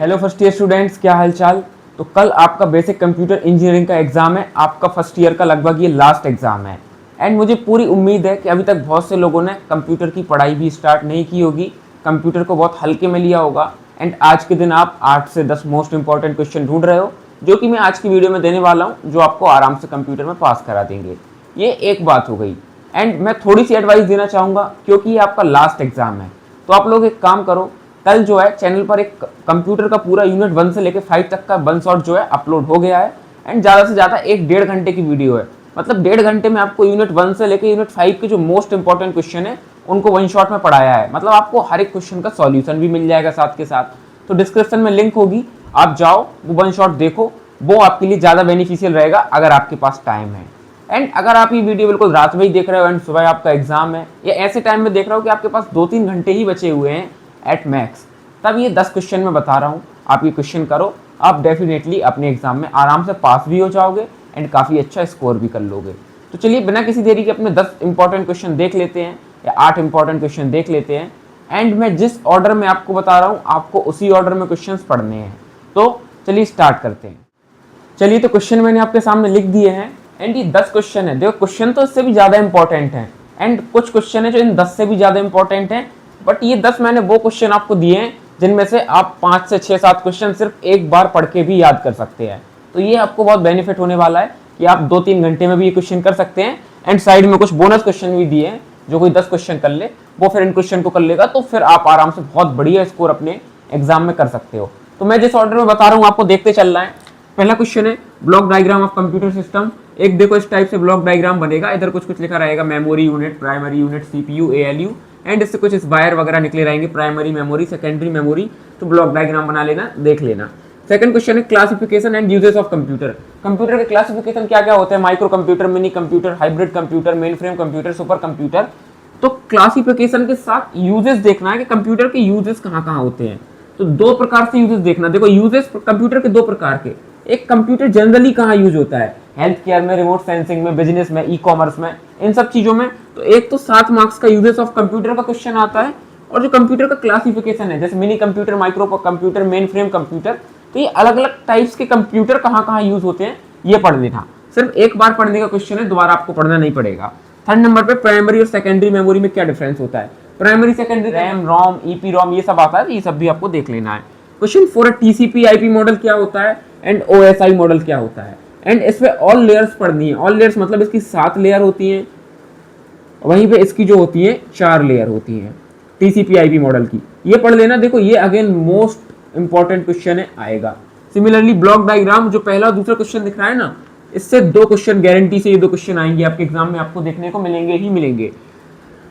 Hello first year students, क्या हालचाल। तो कल आपका बेसिक कंप्यूटर इंजीनियरिंग का एग्जाम है। आपका फर्स्ट ईयर का लगभग ये लास्ट एग्जाम है। एंड मुझे पूरी उम्मीद है कि अभी तक बहुत से लोगों ने कंप्यूटर की पढ़ाई भी स्टार्ट नहीं की होगी, कंप्यूटर को बहुत हल्के में लिया होगा। एंड आज के दिन आप 8 से 10 मोस्ट इंपॉर्टेंट क्वेश्चन ढूंढ रहे हो, जो कि मैं आज की वीडियो में देने वाला हूँ, जो आपको आराम से कंप्यूटर में पास करा देंगे। ये एक बात हो गई। एंड मैं थोड़ी सी एडवाइस देना चाहूँगा, क्योंकि ये आपका लास्ट एग्जाम है। तो आप लोग एक काम करो, कल जो है चैनल पर एक कंप्यूटर का पूरा यूनिट 1 से लेकर 5 तक का वन शॉट जो है अपलोड हो गया है। एंड ज़्यादा से ज़्यादा 1-1.5 घंटे की वीडियो है। मतलब 1.5 घंटे में आपको यूनिट 1 से लेकर यूनिट 5 के जो मोस्ट इंपॉर्टेंट क्वेश्चन है उनको वन शॉट में पढ़ाया है। मतलब आपको हर एक क्वेश्चन का सॉल्यूशन भी मिल जाएगा साथ के साथ। तो डिस्क्रिप्शन में लिंक होगी, आप जाओ वो वन शॉट देखो, वो आपके लिए ज़्यादा बेनिफिशियल रहेगा अगर आपके पास टाइम है। एंड अगर आप ये वीडियो बिल्कुल रात में ही देख रहे हो एंड सुबह आपका एग्जाम है, या ऐसे टाइम में देख रहे हो कि आपके पास 2-3 घंटे ही बचे हुए हैं एट मैक्स, तब ये 10 क्वेश्चन मैं बता रहा हूँ, आप ये क्वेश्चन करो, आप डेफिनेटली अपने एग्जाम में आराम से पास भी हो जाओगे एंड काफ़ी अच्छा स्कोर भी कर लोगे। तो चलिए बिना किसी देरी के अपने 10 इंपॉर्टेंट क्वेश्चन देख लेते हैं, या 8 इंपॉर्टेंट क्वेश्चन देख लेते हैं। एंड मैं जिस ऑर्डर में आपको बता रहा हूँ, आपको उसी ऑर्डर में क्वेश्चन पढ़ने हैं। तो चलिए स्टार्ट करते हैं। चलिए, तो क्वेश्चन मैंने आपके सामने लिख दिए हैं। एंड ये 10 क्वेश्चन है। देखो, क्वेश्चन तो इससे भी ज़्यादा इंपॉर्टेंट हैं, एंड कुछ क्वेश्चन है जो इन 10 से भी ज़्यादा इंपॉर्टेंट हैं। बट ये 10 मैंने वो क्वेश्चन आपको दिए हैं जिनमें से आप 5 से 6-7 क्वेश्चन सिर्फ एक बार पढ़ के भी याद कर सकते हैं। तो ये आपको बहुत बेनिफिट होने वाला है कि आप 2-3 घंटे में भी ये क्वेश्चन कर सकते हैं। एंड साइड में कुछ बोनस क्वेश्चन भी दिए हैं, जो कोई 10 क्वेश्चन कर ले वो फिर इन क्वेश्चन को कर लेगा, तो फिर आप आराम से बहुत बढ़िया स्कोर अपने एग्जाम में कर सकते हो। तो मैं जिस ऑर्डर में बता रहा हूँ आपको देखते चलना है। पहला क्वेश्चन है block diagram of computer system. एक देखो, इस टाइप से ब्लॉक डायग्राम बनेगा। इधर कुछ कुछ लिखा रहेगा, memory unit, primary unit, CPU, ALU, and इससे कुछ इस वायर वगैरह निकले रहेंगे, प्राइमरी मेमोरी, सेकेंडरी मेमोरी। तो ब्लॉक डायग्राम बना लेना, देख लेना। सेकंड क्वेश्चन है classification and uses of computer. Computer के क्लासिफिकेशन क्या क्या होते हैं? Micro computer, mini computer, hybrid computer, main frame computer, super computer. तो क्लासिफिकेशन के साथ यूजेस देखना है कि कंप्यूटर के यूजेस कहाँ कहाँ होते हैं। तो 2 प्रकार से यूजेस देखना। देखो, यूजेस कंप्यूटर के 2 प्रकार के। एक, कंप्यूटर जनरली कहाँ यूज होता है? हेल्थ केयर में, रिमोट सेंसिंग में, बिजनेस में, ई कॉमर्स में, इन सब चीजों में। तो एक तो 7 मार्क्स का यूजेस ऑफ कंप्यूटर का क्वेश्चन आता है। और जो कंप्यूटर का क्लासिफिकेशन है, जैसे mini computer, micro computer, main frame computer, तो ये अलग अलग टाइप्स के कंप्यूटर कहाँ कहाँ यूज होते हैं ये पढ़ लेना। सिर्फ एक बार पढ़ने का क्वेश्चन है, दोबारा आपको पढ़ना नहीं पड़ेगा। थर्ड नंबर पे प्राइमरी और सेकेंडरी मेमोरी में क्या डिफरेंस होता है? प्राइमरी, सेकेंडरी, रैम, रोम, ईपी रोम, ये सब आता है, ये सब भी आपको देख लेना है। क्वेश्चन 4 है टीसीपी आईपी मॉडल क्या होता है एंड ओएसआई मॉडल क्या होता है। एंड इसमें ऑल लेयर्स पढ़नी है। ऑल लेयर्स मतलब इसकी 7 लेयर होती हैं, वहीं पे इसकी जो होती है 4 लेयर होती हैं टीसीपी आईपी मॉडल की। ये पढ़ लेना। देखो, ये अगेन मोस्ट इंपॉर्टेंट क्वेश्चन है, आएगा। सिमिलरली ब्लॉक डायग्राम, जो पहला और दूसरा क्वेश्चन दिख रहा है ना, इससे 2 क्वेश्चन गारंटी से, ये 2 क्वेश्चन आएंगे आपके एग्जाम में, आपको देखने को मिलेंगे ही मिलेंगे।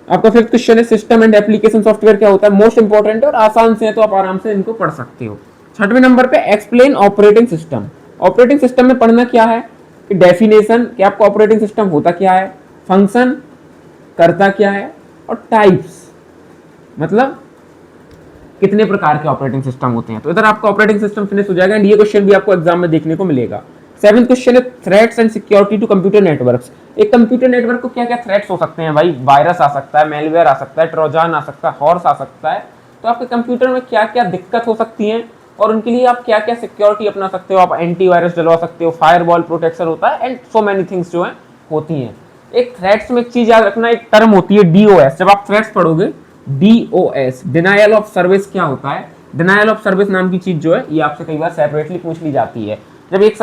आपका 5th क्वेश्चन है सिस्टम एंड एप्लीकेशन सॉफ्टवेयर क्या होता है। मोस्ट इंपॉर्टेंट है और आसान से है, तो आप आराम से इनको पढ़ सकते हो। 6वें नंबर पे explain operating system. Operating system में पढ़ना क्या है कि डेफिनेशन, कि आपको ऑपरेटिंग सिस्टम होता क्या है, फंक्शन करता क्या है, और टाइप्स, मतलब कितने प्रकार के ऑपरेटिंग सिस्टम होते हैं। तो इधर आपका ऑपरेटिंग सिस्टम फिनिश हो जाएगा। एंड ये क्वेश्चन भी आपको एग्जाम में देखने को मिलेगा। 7th क्वेश्चन है threats and security to computer networks. एक कंप्यूटर नेटवर्क को क्या क्या थ्रेट्स हो सकते हैं भाई? वायरस आ सकता है, मेलवेयर आ सकता है, ट्रोजन आ सकता है, हॉर्स आ सकता है। तो आपके कंप्यूटर में क्या क्या दिक्कत हो सकती है और उनके लिए आप क्या क्या सिक्योरिटी अपना सकते हो। आप एंटीवायरस डलवा सकते हो, फायरवॉल प्रोटेक्शन होता है, एंड सो मेनी थिंग्स जो है होती हैं। एक थ्रेट्स में एक चीज याद रखना, एक टर्म होती है डीओएस। जब आप थ्रेट्स पढ़ोगे, डीओएस, डिनायल ऑफ सर्विस क्या होता है? डिनायल ऑफ सर्विस नाम की चीज जो है, ये आपसे कई बार सेपरेटली पूछ ली जाती है। जब एक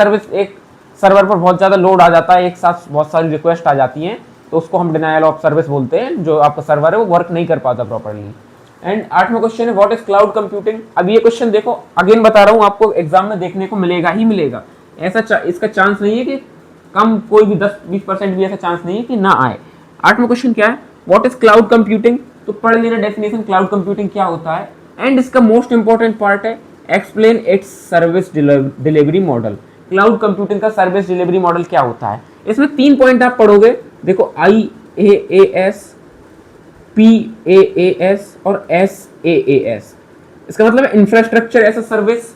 सर्वर पर बहुत ज्यादा लोड आ जाता है, एक साथ बहुत सारी रिक्वेस्ट आ जाती हैं, तो उसको हम डिनायल ऑफ सर्विस बोलते हैं। जो आपका सर्वर है वो वर्क नहीं कर पाता प्रॉपर्ली। एंड 8वां क्वेश्चन है व्हाट इज क्लाउड कंप्यूटिंग। अब ये क्वेश्चन देखो, अगेन बता रहा हूँ, आपको एग्जाम में देखने को मिलेगा ही मिलेगा। ऐसा इसका चांस नहीं है कि कम, कोई भी 10-20% भी ऐसा चांस नहीं है कि ना आए। 8वां क्वेश्चन क्या है? What is cloud computing. तो पढ़ लेना डेफिनेशन, क्लाउड कंप्यूटिंग क्या होता है। एंड इसका मोस्ट इंपॉर्टेंट पार्ट है explain it's service delivery model. Cloud computing का सर्विस डिलीवरी मॉडल क्या होता है? इसमें 3 पॉइंट आप पढ़ोगे। देखो, IaaS, PaaS और SaaS। इसका मतलब इंफ्रास्ट्रक्चर एज अ सर्विस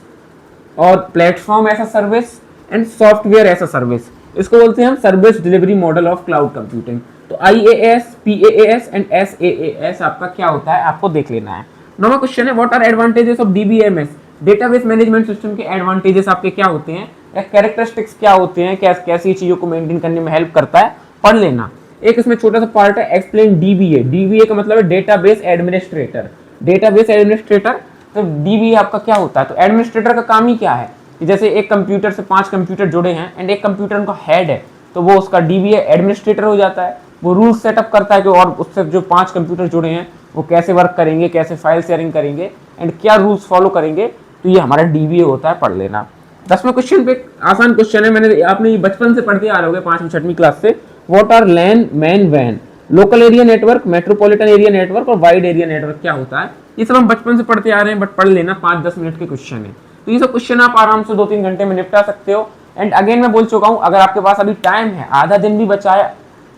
और platform as a service and software as a service. इसको बोलते हैं हम service delivery model of cloud computing. तो IaaS, PaaS एंड SaaS आपका क्या होता है, आपको देख लेना है। 9वां क्वेश्चन है what are advantages of DBMS। Database management system के एडवांटेजेस आपके क्या होते हैं या कैरेक्टरिस्टिक्स क्या होते हैं, कैसी चीज़ों को मेंटेन करने में हेल्प करता है, पढ़ लेना। एक इसमें छोटा सा पार्ट है एक्सप्लेन डीबीए। डीबीए का मतलब है डेटाबेस एडमिनिस्ट्रेटर। डेटाबेस एडमिनिस्ट्रेटर, तो डीबीए आपका क्या होता है, तो एडमिनिस्ट्रेटर का काम ही क्या है कि जैसे एक कंप्यूटर से 5 कंप्यूटर जुड़े हैं एंड एक कंप्यूटर उनका हेड है, तो वो उसका डीबीए एडमिनिस्ट्रेटर हो जाता है। वो रूल सेटअप करता है कि और उससे जो 5 कंप्यूटर जुड़े हैं वो कैसे वर्क करेंगे, कैसे फाइल शेयरिंग करेंगे एंड क्या रूल्स फॉलो करेंगे, तो ये हमारा डीबीए होता है, पढ़ लेना। 10वें क्वेश्चन पे आसान क्वेश्चन है, मैंने आपने ये बचपन से पढ़ते आ रहे होगे 5वीं 6वीं क्लास से। व्हाट आर लैन मैन वैन, local area network, metropolitan area network और वाइड एरिया नेटवर्क क्या होता है, ये सब हम बचपन से पढ़ते आ रहे हैं, बट पढ़ लेना, 5-10 मिनट के क्वेश्चन है। तो ये सब क्वेश्चन आप आराम से 2-3 घंटे में निपटा सकते हो। एंड अगेन मैं बोल चुका हूँ, अगर आपके पास अभी टाइम है, आधा दिन भी बचा है,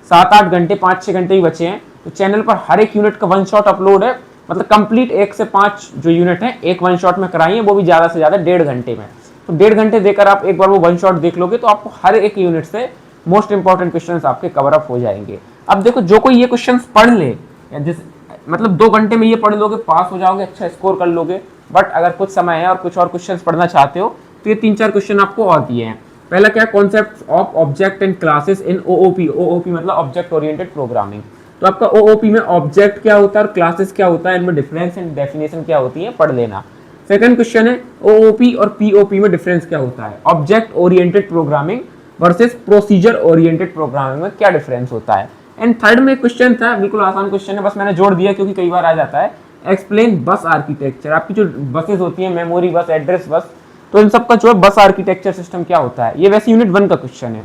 7-8 घंटे 5-6 घंटे ही बचे हैं, तो चैनल पर हर एक यूनिट का 1 शॉट अपलोड है, मतलब कंप्लीट 1 से 5 जो यूनिट है एक 1 शॉट में कराइए, वो भी ज्यादा से ज्यादा 1.5 घंटे में। तो 1.5 घंटे देकर आप एक बार वो 1 शॉट देख लोगे तो आपको हर एक यूनिट से मोस्ट इंपॉर्टेंट क्वेश्चंस आपके कवर अप हो जाएंगे। अब देखो, जो कोई ये क्वेश्चंस पढ़ ले, या जिस मतलब 2 घंटे में ये पढ़ लोगे, पास हो जाओगे, अच्छा स्कोर कर लोगे। बट अगर कुछ समय है और कुछ और क्वेश्चंस पढ़ना चाहते हो तो ये 3-4 क्वेश्चन आपको और दिए हैं। पहला क्या, concept of object and classes in OOP. OOP मतलब ऑब्जेक्ट ओरिएंटेड प्रोग्रामिंग। तो आपका ओओपी में ऑब्जेक्ट क्या होता है और क्लासेस क्या होता है, इनमें डिफरेंस एंड डेफिनेशन क्या होती है, पढ़ लेना। सेकंड क्वेश्चन है ओओपी और पीओपी में डिफरेंस क्या होता है, object oriented programming versus procedure oriented programming में क्या डिफरेंस होता है। एंड थर्ड में क्वेश्चन था, बिल्कुल आसान क्वेश्चन है, बस मैंने जोड़ दिया क्योंकि कई बार आ जाता है, एक्सप्लेन बस आर्किटेक्चर। आपकी जो बसेस होती हैं, मेमोरी बस, एड्रेस बस, तो इन सबका जो है बस आर्किटेक्चर सिस्टम क्या होता है, ये वैसे यूनिट 1 का क्वेश्चन है।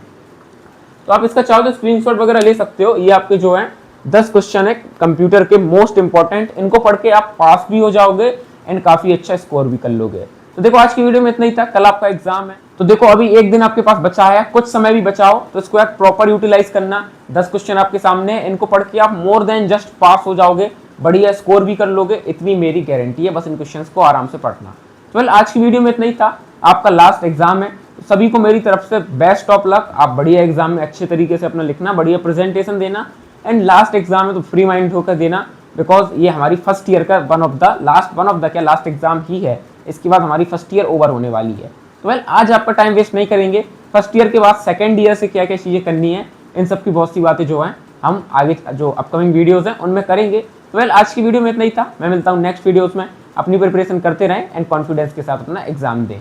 तो आप इसका चाहो तो स्क्रीनशॉट वगैरह ले सकते हो। ये आपके जो है 10 क्वेश्चन है कंप्यूटर के मोस्ट इंपॉर्टेंट, इनको पढ़ के आप पास भी हो जाओगे एंड काफी अच्छा स्कोर भी कर लोगे। तो देखो, आज की वीडियो में इतना ही था, कल आपका एग्जाम है, तो देखो अभी एक दिन आपके पास बचा है, कुछ समय भी बचाओ, तो इसको एक प्रॉपर यूटिलाइज करना। 10 क्वेश्चन आपके सामने है, इनको पढ़ के आप मोर देन जस्ट पास हो जाओगे, बढ़िया स्कोर भी कर लोगे, इतनी मेरी गारंटी है। बस इन क्वेश्चंस को आराम से पढ़ना। तो आज की वीडियो में इतना ही था, आपका लास्ट एग्जाम है, तो सभी को मेरी तरफ से बेस्ट ऑफ लक। आप बढ़िया एग्जाम में अच्छे तरीके से अपना लिखना, बढ़िया प्रेजेंटेशन देना एंड लास्ट एग्जाम में तो फ्री माइंड होकर देना, बिकॉज ये हमारी फर्स्ट ईयर का लास्ट एग्जाम ही है। इसके बाद हमारी फर्स्ट ईयर ओवर होने वाली है। तो आज आपका टाइम वेस्ट नहीं करेंगे। फर्स्ट ईयर के बाद सेकेंड ईयर से क्या क्या चीज़ें करनी है, इन सब की बहुत सी बातें जो हैं हम आगे जो अपकमिंग वीडियोस हैं उनमें करेंगे। तो आज की वीडियो में इतना ही था, मैं मिलता हूँ नेक्स्ट वीडियोस में। अपनी प्रिपरेशन करते रहें एंड कॉन्फिडेंस के साथ अपना एग्जाम दें।